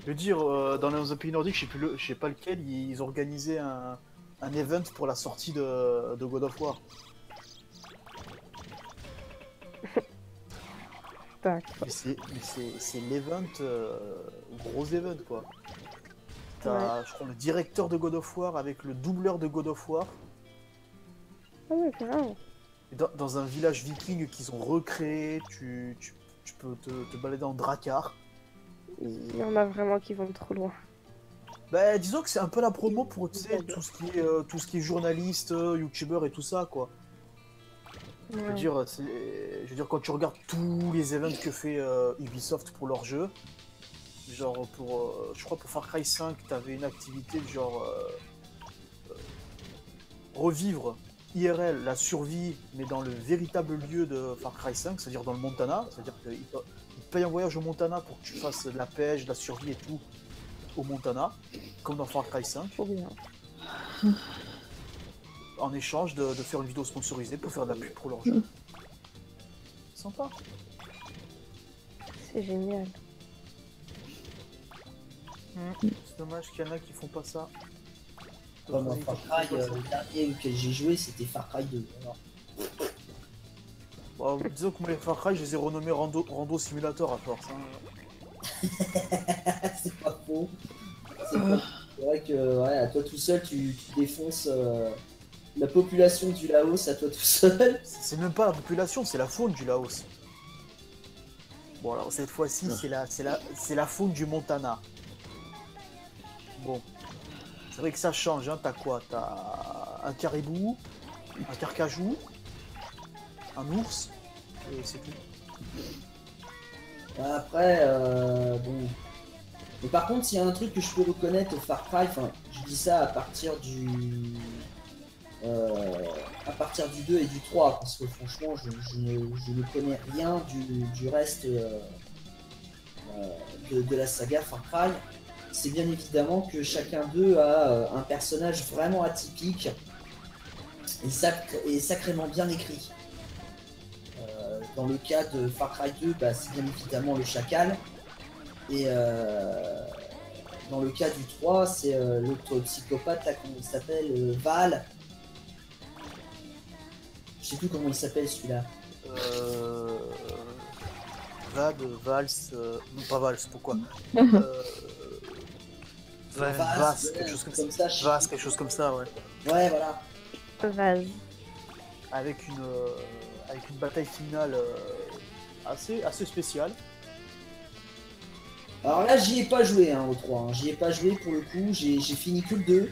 Je veux dire, dans un pays nordique, je sais pas lequel, ils ont organisé un event pour la sortie de God of War. Mais c'est l'event, gros event quoi. T'as, je crois, le directeur de God of War avec le doubleur de God of War. Ah ouais, carrément. Dans un village viking qu'ils ont recréé, tu peux te balader en drakkar. Il y en a vraiment qui vont trop loin. Bah, disons que c'est un peu la promo pour tout ce qui est journaliste, youtubeur et tout ça, quoi. Ouais. Je veux dire, quand tu regardes tous les events que fait Ubisoft pour leurs jeux, genre je crois pour Far Cry 5, t'avais une activité de genre revivre IRL la survie, mais dans le véritable lieu de Far Cry 5, c'est-à-dire dans le Montana, c'est-à-dire qu'ils te payent un voyage au Montana pour que tu fasses de la pêche, de la survie et tout au Montana, comme dans Far Cry 5. Trop bien. En échange de faire une vidéo sponsorisée pour faire de la pub pour leur jeu. Sympa. C'est génial. C'est dommage qu'il y en a qui font pas ça. Moi, Far Cry, le dernier auquel j'ai joué, c'était Far Cry 2. Alors, Bon, disons que moi les Far Cry, je les ai renommés Rando Simulator à force. Hein. c'est pas faux. C'est vrai que ouais, à toi tout seul, tu défonces la population du Laos à toi tout seul. C'est même pas la population, c'est la faune du Laos. Bon alors cette fois-ci, c'est la faune du Montana. Bon, c'est vrai que ça change, hein. T'as quoi? T'as un caribou, un carcajou, un ours, et c'est tout. Après, bon. Mais par contre, s'il y a un truc que je peux reconnaître au Far Cry, enfin, je dis ça à partir du 2 et du 3, parce que franchement, je ne connais rien du reste de la saga Far Cry. C'est bien évidemment que chacun d'eux a un personnage vraiment atypique et sacrément bien écrit. Dans le cas de Far Cry 2, bah, c'est bien évidemment le chacal. Et dans le cas du 3, c'est l'autre psychopathe, là, comment il s'appelle, Val. Je sais plus comment il s'appelle celui-là. Vals, non pas Vals, pourquoi Vas, quelque chose comme ça. Vas, quelque chose comme ça, ouais. Ouais, voilà. Vase. Avec une bataille finale assez spéciale. Alors là, j'y ai pas joué hein, au 3, hein. J'y ai pas joué pour le coup, j'ai fini que le 2.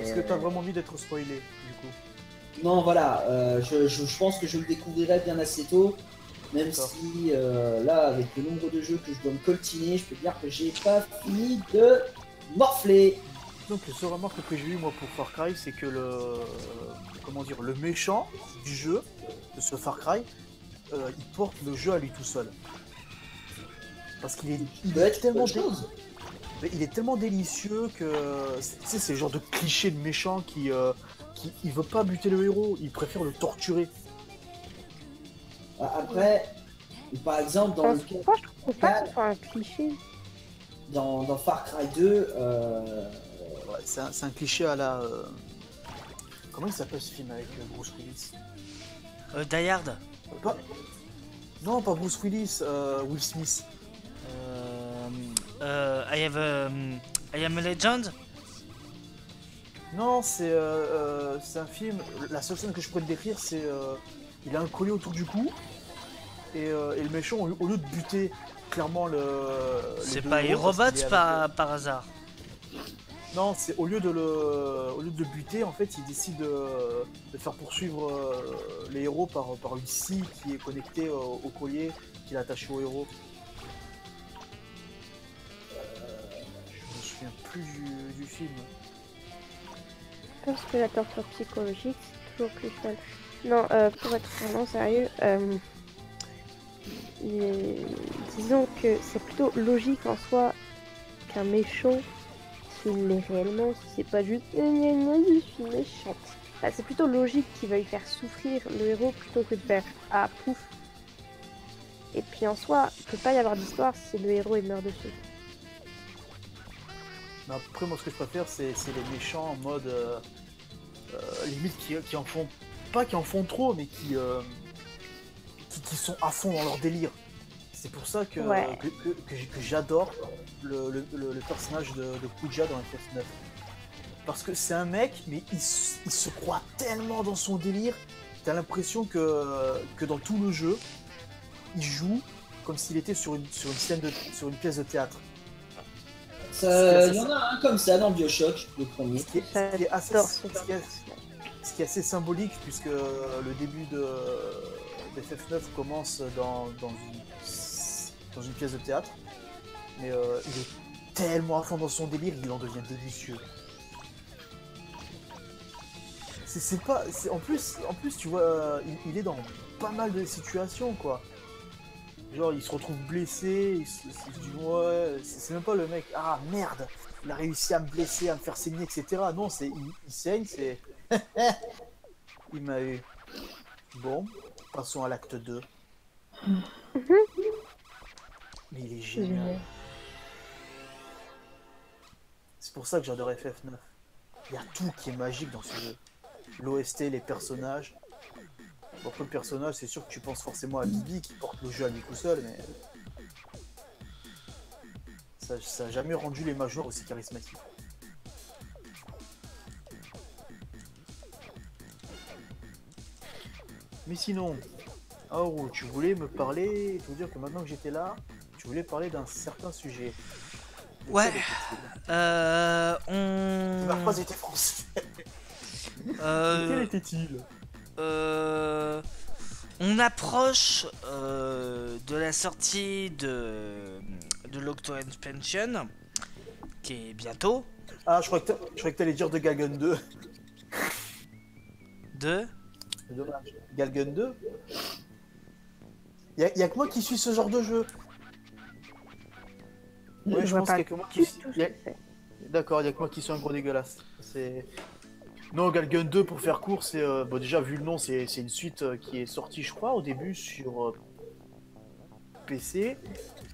Est-ce que t'as vraiment envie d'être spoilé du coup? Non, voilà, je pense que je le découvrirai bien assez tôt. Même si là, avec le nombre de jeux que je dois me coltiner, je peux dire que j'ai pas fini de morfler. Donc le seul remarque que j'ai eu moi pour Far Cry, c'est que le méchant du jeu, de ce Far Cry, il porte le jeu à lui tout seul. Parce qu'il est tellement délicieux que tu sais, c'est le genre de cliché de méchant qui il veut pas buter le héros, il préfère le torturer. Après, par exemple, dans le cas Moi, je trouve pas que ce soit un cliché. dans Far Cry 2, Ouais, c'est un cliché à la comment il s'appelle ce film avec Bruce Willis? Die Hard. Non, pas Bruce Willis, Will Smith. I am a Legend. Non, c'est un film. La seule scène que je pourrais te décrire, c'est il a un collier autour du cou et le méchant, au lieu de buter clairement C'est pas Aerobot par hasard. Non, c'est au lieu de le buter, en fait, il décide de faire poursuivre les héros par une scie qui est connectée au collier qu'il a attaché au héros. Je me souviens plus du film. Je pense que la torture psychologique, c'est toujours plus fun. Non, pour être vraiment sérieux, disons que c'est plutôt logique en soi qu'un méchant, s'il l'est réellement, si c'est pas juste je suis méchante. Enfin, c'est plutôt logique qu'il veuille faire souffrir le héros plutôt que de faire ah pouf. Et puis en soi, il peut pas y avoir d'histoire si le héros il meurt dessus. Mais après, moi, ce que je préfère, c'est les méchants en mode limite qui en font pas, qui en font trop, mais qui sont à fond dans leur délire. C'est pour ça que j'adore le personnage de Kuja dans FF9. Parce que c'est un mec, mais il se croit tellement dans son délire, t'as l'impression que dans tout le jeu, il joue comme s'il était sur une pièce de théâtre. il y en a un comme ça dans Bioshock, le premier. Ce qui est assez symbolique, puisque le début de FF9 commence dans une pièce de théâtre, mais il est tellement à fond dans son délire, il en devient délicieux. En plus tu vois, il est dans pas mal de situations, quoi. Genre il se retrouve blessé, il se dit ouais, c'est même pas le mec, ah merde, il a réussi à me blesser, à me faire saigner, etc. Non, il saigne, c'est... Il m'a eu. Bon, passons à l'acte 2. Mais il est génial. C'est pour ça que j'adore FF9. Il y a tout qui est magique dans ce jeu. L'OST, les personnages. Bon, après le personnage, c'est sûr que tu penses forcément à Bibi qui porte le jeu à lui tout seul, mais... Ça a jamais rendu les majors aussi charismatiques. Mais sinon, Aoru, tu voulais me parler, tu veux dire que maintenant que j'étais là, tu voulais parler d'un certain sujet. Ouais. Ma phrase était française. Quel était-il? On approche de la sortie de l'Octo Expansion, qui est bientôt. Ah, je crois que t'allais dire de Galgun 2. De C'est dommage. Galgun 2. Y a que moi qui suis ce genre de jeu. Ouais, je pense qu'il y a que moi qui suis. D'accord, il y a que moi qui suis un gros dégueulasse. C'est. Non, Galgun 2, pour faire court, c'est... Bon, déjà, vu le nom, c'est une suite qui est sortie, je crois, au début sur PC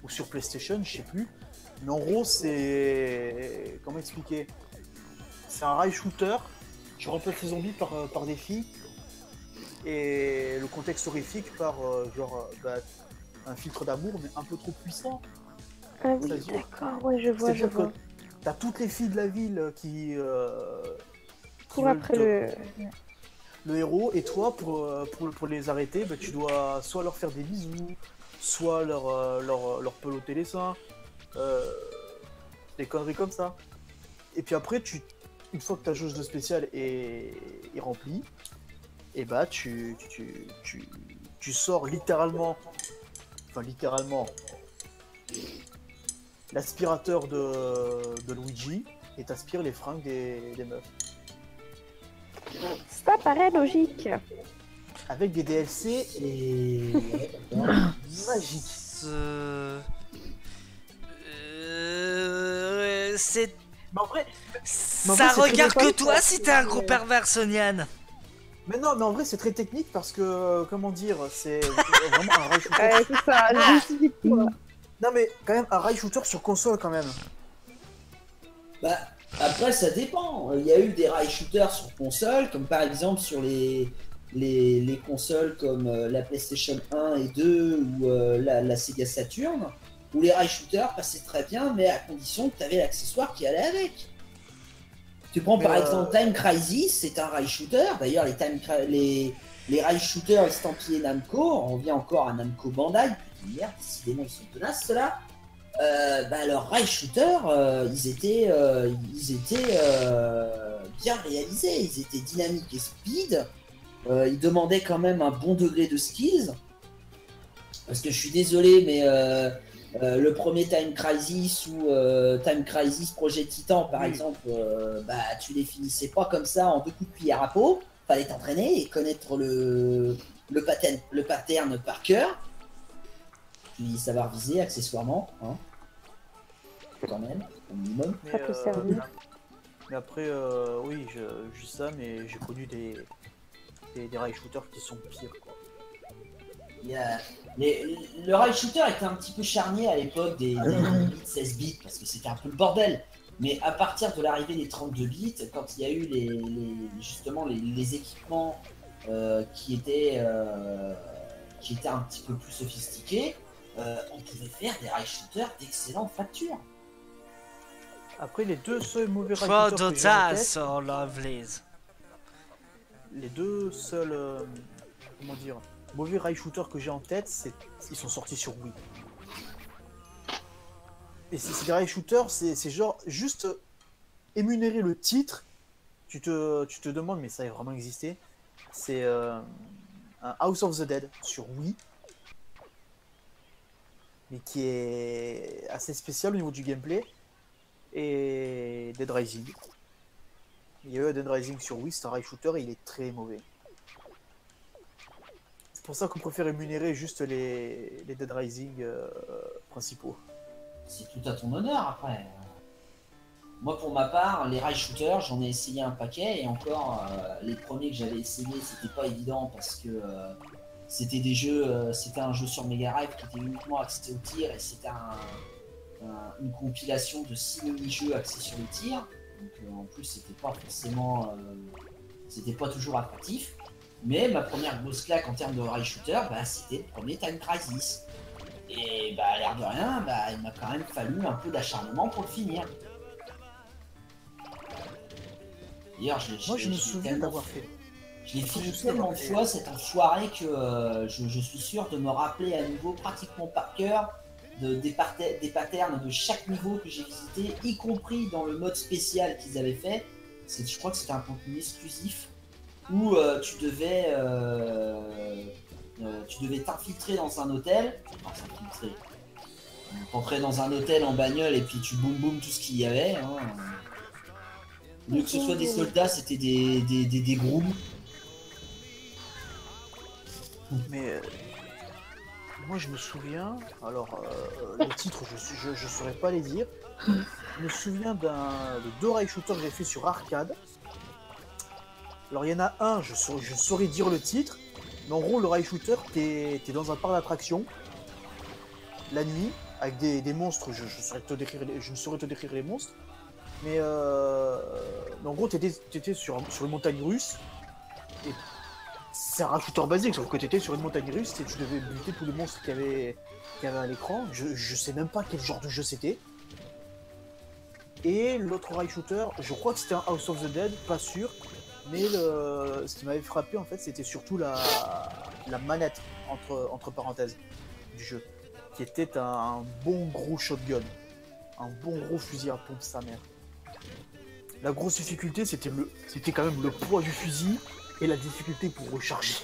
ou sur PlayStation, je sais plus. Mais en gros, c'est... Comment expliquer? C'est un rail shooter. Tu remplaces les zombies par des filles. Et le contexte horrifique par, un filtre d'amour, mais un peu trop puissant. Ah oui, d'accord, ouais, je vois. T'as toutes les filles de la ville qui cours après le héros, et toi, pour les arrêter, bah, tu dois soit leur faire des bisous, soit leur peloter les seins, des conneries comme ça. Et puis après, une fois que ta jauge de spécial est remplie, et bah tu sors littéralement l'aspirateur de Luigi et t'aspires les fringues des meufs. Ça paraît logique. Avec des DLC et magique. C'est... Mais en vrai, ça regarde que toi si t'es un gros pervers, Sonian. Mais non, mais en vrai c'est très technique parce que, comment dire, c'est vraiment un rail shooter. C'est ça, justifie-toi. Non mais quand même un rail shooter sur console quand même. Bah, après ça dépend. Il y a eu des rail shooters sur console, comme par exemple sur les consoles comme la PlayStation 1 et 2 ou la Sega Saturn, où les rail shooters passaient très bien, mais à condition que tu avais l'accessoire qui allait avec. Tu prends par exemple Time Crisis, c'est un rail shooter. D'ailleurs, les rail shooters estampillés Namco, on revient encore à Namco Bandai. Merde, décidément, ils sont tenaces ceux-là. Leurs rail shooters, ils étaient bien réalisés. Ils étaient dynamiques et speed. Ils demandaient quand même un bon degré de skills. Parce que je suis désolé, mais le premier Time Crisis ou Time Crisis Projet Titan, par exemple, tu les finissais pas comme ça en 2 coups de cuillère à peau. Fallait t'entraîner et connaître le pattern par cœur. Puis savoir viser accessoirement, hein. Quand même, au minimum. Ça peut servir. Mais après, oui, juste ça, mais j'ai connu des rail shooters qui sont pires, quoi. Le rail shooter était un petit peu charnier à l'époque des 16 bits parce que c'était un peu le bordel. Mais à partir de l'arrivée des 32 bits, quand il y a eu justement les équipements qui étaient un petit peu plus sophistiqués, on pouvait faire des rail shooters d'excellente facture. Après, les deux seuls mauvais rail shooters que j'ai en tête, so lovely. les deux seuls mauvais rail shooters que j'ai en tête, ils sont sortis sur Wii. Et c'est des rail shooters, c'est genre juste énumérer le titre, tu te demandes, mais ça a vraiment existé. C'est un House of the Dead sur Wii, mais qui est assez spécial au niveau du gameplay, et Dead Rising. Il y a eu Dead Rising sur Wii, c'est un rail shooter et il est très mauvais. C'est pour ça qu'on préfère énumérer juste les Dead Rising principaux. C'est tout à ton honneur après. Moi, pour ma part, les rail shooters, j'en ai essayé un paquet et encore, les premiers que j'avais essayés, c'était pas évident parce que c'était des jeux, c'était un jeu sur Mega Drive qui était uniquement axé au tir et c'était une compilation de 6 mini-jeux axés sur le tir. Donc en plus, c'était pas forcément, c'était pas toujours attractif. Mais ma première grosse claque en termes de rail shooter, bah, c'était le premier Time Crisis. Et bah, à l'air de rien, bah, il m'a quand même fallu un peu d'acharnement pour le finir. D'ailleurs, Moi, je me souviens d'avoir fait. Je l'ai fini tellement de fois cette enfoirée que je suis sûr de me rappeler à nouveau pratiquement par cœur des patterns de chaque niveau que j'ai visité, y compris dans le mode spécial qu'ils avaient fait. Je crois que c'était un contenu exclusif où tu devais t'infiltrer dans un hôtel. Enfin, s'infiltrer. T'entrais dans un hôtel en bagnole et puis tu boum boum tout ce qu'il y avait. Hein. Au lieu que ce soit des soldats, c'était des grooms. Mais moi je me souviens, alors les titres je saurais pas les dire. Je me souviens de 2 rail shooters que j'ai fait sur arcade. Alors il y en a un, je saurais dire le titre, mais en gros le rail shooter, t'es dans un parc d'attractions la nuit avec des monstres. Je ne saurais te décrire les monstres, mais en gros t'étais sur une montagne russe. Et c'est un rail shooter basique, sauf que t'étais sur une montagne russe et tu devais buter tous les monstres qu'il y avait à l'écran. Je sais même pas quel genre de jeu c'était. Et l'autre rail shooter, je crois que c'était un House of the Dead, pas sûr. Mais ce qui m'avait frappé en fait, c'était surtout la manette entre parenthèses du jeu, qui était un bon gros shotgun, un bon gros fusil à pompe sa mère. La grosse difficulté, c'était quand même le poids du fusil et la difficulté pour recharger.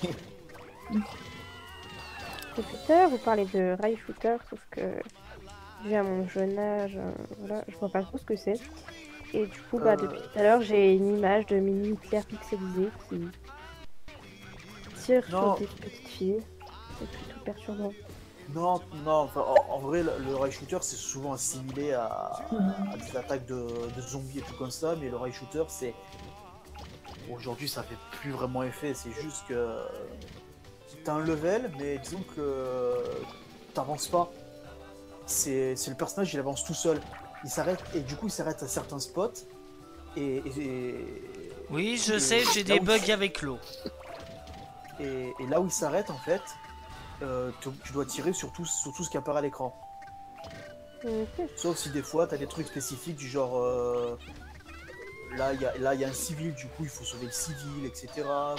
Et tout à l'heure, vous parlez de rail shooter, sauf que vu à mon jeune âge, voilà, je vois pas trop ce que c'est. Et du coup, bah, depuis tout à l'heure, j'ai une image de mini Hitler pixelisé qui tire sur des petites filles. C'est plutôt perturbant. Non, enfin, en vrai, le rail shooter, c'est souvent assimilé à des attaques de zombies et tout comme ça, mais le rail shooter, c'est... Aujourd'hui, ça fait plus vraiment effet, c'est juste que... T'as un level, mais disons que t'avances pas. C'est le personnage, il avance tout seul. Il s'arrête, et du coup, il s'arrête à certains spots, Oui, je sais, j'ai des bugs avec l'eau. Et là où il s'arrête, en fait, tu dois tirer sur tout ce qui apparaît à l'écran. Sauf si des fois, t'as des trucs spécifiques du genre... Là, il y a un civil, du coup, il faut sauver le civil, etc.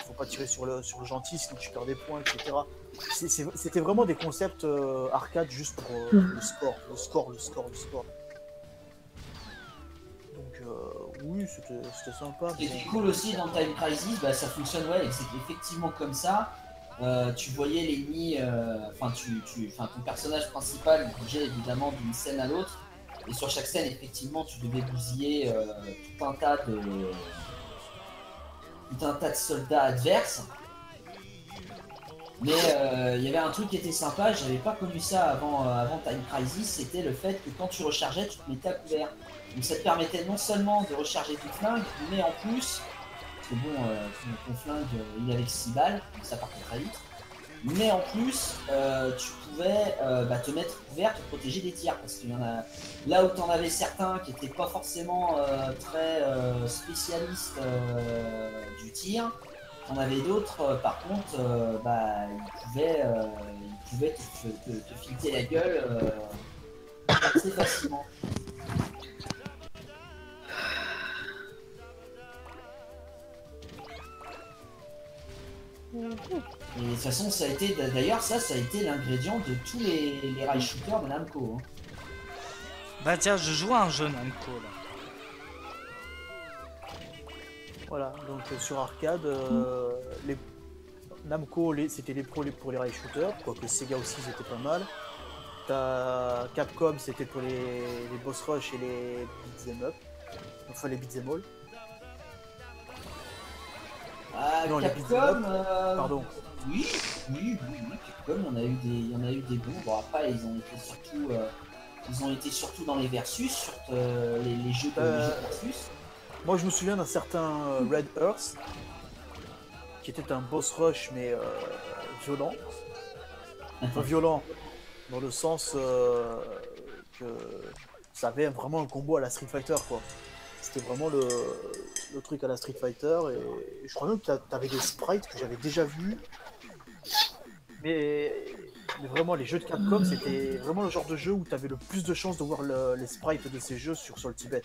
Faut pas tirer sur le gentil, sinon tu perds des points, etc. C'était vraiment des concepts arcade juste pour le score. Donc, oui, c'était sympa. Ce qui était cool aussi dans Time Crisis, bah, ça fonctionne, ouais, c'est effectivement comme ça. Tu voyais l'ennemi, ton personnage principal bougeait évidemment d'une scène à l'autre. Et sur chaque scène, effectivement, tu devais bousiller tout un tas de soldats adverses. Mais il y avait un truc qui était sympa, j'avais pas connu ça avant Time Crisis, c'était le fait que quand tu rechargeais, tu te mettais à couvert. Donc ça te permettait non seulement de recharger tes flingues, mais en plus, parce que bon, ton flingue, il avait que 6 balles, donc ça partait très vite. Mais en plus, tu pouvais te mettre couvert, te protéger des tirs, parce qu'il y en a là où t'en avais certains qui n'étaient pas forcément très spécialistes du tir. T'en avais d'autres, par contre, ils pouvaient te fileter la gueule assez facilement. Et de toute façon, ça a été l'ingrédient de tous les rail shooters de Namco. Hein. Bah tiens, je joue à un jeu Namco là. Voilà, donc sur arcade, Namco c'était les pros pour les rail shooters, quoique Sega aussi c'était pas mal. T'as Capcom, c'était pour les boss rush et les beat'em up, enfin les beat'em all. Ah, non, Capcom, pardon. Oui, Capcom, il y en a eu des bons. Bon, après, ils ont été surtout Ils ont été surtout dans les versus, sur les jeux versus. Moi, je me souviens d'un certain Red Earth, qui était un boss rush, mais violent. Enfin, violent, dans le sens que ça avait vraiment un combo à la Street Fighter, quoi. C'était vraiment le truc à la Street Fighter, et je crois même que t'avais des sprites que j'avais déjà vus. Mais vraiment, les jeux de Capcom, c'était vraiment le genre de jeu où t'avais le plus de chances de voir les sprites de ces jeux sur le Tibet.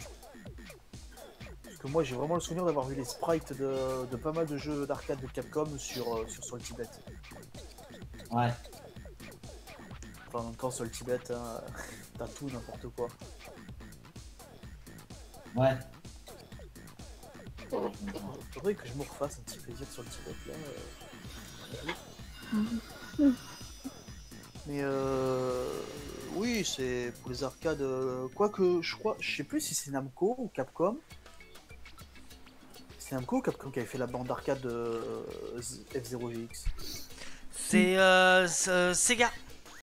Parce que moi, j'ai vraiment le souvenir d'avoir vu les sprites de pas mal de jeux d'arcade de Capcom sur le Tibet. Ouais. Enfin, en même temps, sur le Tibet, hein, t'as tout, n'importe quoi. Ouais. Faudrait que je me refasse un petit plaisir sur le Tibet, là. Mais oui, c'est pour les arcades. Quoique, je sais plus si c'est Namco ou Capcom. C'est Namco ou Capcom qui avait fait la bande d'arcade de F-Zero GX. C'est Sega.